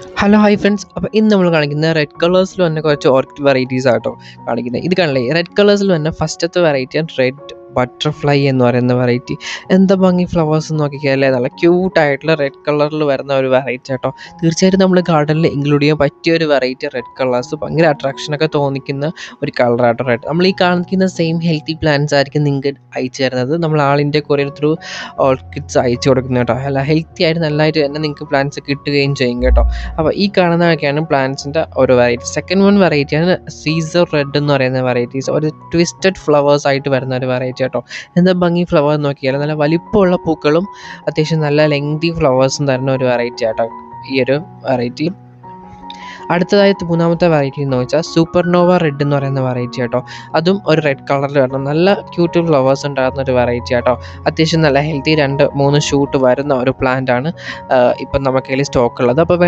Hello hi friends. അപ്പോൾ ഇന്ന് നമ്മൾ കാണിക്കുന്നത് റെഡ് കളേഴ്സിൽ തന്നെ കുറച്ച് ഓർക്കിഡ് വെറൈറ്റീസ് ആട്ടോ കാണിക്കുന്നത്. ഇത് കാണില്ലേ, റെഡ് കളേഴ്സിൽ തന്നെ ഫസ്റ്റത്തെ വെറൈറ്റിയാണ് റെഡ് ബട്ടർഫ്ലൈ എന്ന് പറയുന്ന വെറൈറ്റി. എന്താ ഭംഗി ഫ്ലവേഴ്സ് നോക്കിയാലേ, നല്ല ക്യൂട്ടായിട്ടുള്ള റെഡ് കളറിൽ വരുന്ന ഒരു വെറൈറ്റി ആട്ടോ. തീർച്ചയായിട്ടും നമ്മൾ ഗാർഡനിൽ ഇൻക്ലൂഡ് ചെയ്യാൻ പറ്റിയ ഒരു വെറൈറ്റി റെഡ് കളേഴ്സ്. ഭയങ്കര അട്രാക്ഷനൊക്കെ തോന്നിക്കുന്ന ഒരു കളറാട്ടോ റെഡ്. നമ്മൾ ഈ കാണിക്കുന്ന സെയിം ഹെൽത്തി പ്ലാന്റ്സ് ആയിരിക്കും നിങ്ങൾക്ക് അയച്ചു തരുന്നത്. നമ്മൾ ആളിൻ്റെ കൊറിയർ ത്രൂ ഓർക്കിഡ്സ് അയച്ചു കൊടുക്കുന്നത് കേട്ടോ. അല്ല, ഹെൽത്തി ആയിട്ട് നല്ലതായിട്ട് തന്നെ നിങ്ങൾക്ക് പ്ലാന്റ്സ് കിട്ടുകയും ചെയ്യും കേട്ടോ. അപ്പോൾ ഈ കാണുന്നതൊക്കെയാണ് പ്ലാന്റ്സിൻ്റെ ഒരു വെറൈറ്റി. സെക്കൻഡ് വൺ വെറൈറ്റിയാണ് സീസർ റെഡ് എന്ന് പറയുന്ന വെറൈറ്റീസ്. ഒരു ട്വിസ്റ്റഡ് ഫ്ലവേഴ്സ് ആയിട്ട് വരുന്ന ഒരു വെറൈറ്റി കേട്ടോ. എന്താ ഭംഗി ഫ്ലവർ നോക്കിയാൽ, നല്ല വലിപ്പമുള്ള പൂക്കളും അത്യാവശ്യം നല്ല ലെങ്തി ഫ്ലവേഴ്സും തരുന്ന ഒരു വെറൈറ്റി ആട്ടോ ഈ ഒരു വെറൈറ്റി. അടുത്തതായി മൂന്നാമത്തെ വെറൈറ്റി എന്ന് വെച്ചാൽ സൂപ്പർനോവ റെഡ് എന്ന് പറയുന്ന വെറൈറ്റി ആട്ടോ. അതും ഒരു റെഡ് കളറിൽ വരണം, നല്ല ക്യൂട്ട് ഫ്ലവേഴ്സ് ഉണ്ടാകുന്ന ഒരു വെറൈറ്റി ആട്ടോ. അത്യാവശ്യം നല്ല ഹെൽത്തി 2-3 ഷൂട്ട് വരുന്ന ഒരു പ്ലാന്റ് ആണ് ഇപ്പം നമുക്ക് കയ്യിൽ സ്റ്റോക്ക് ഉള്ളത്. അപ്പോൾ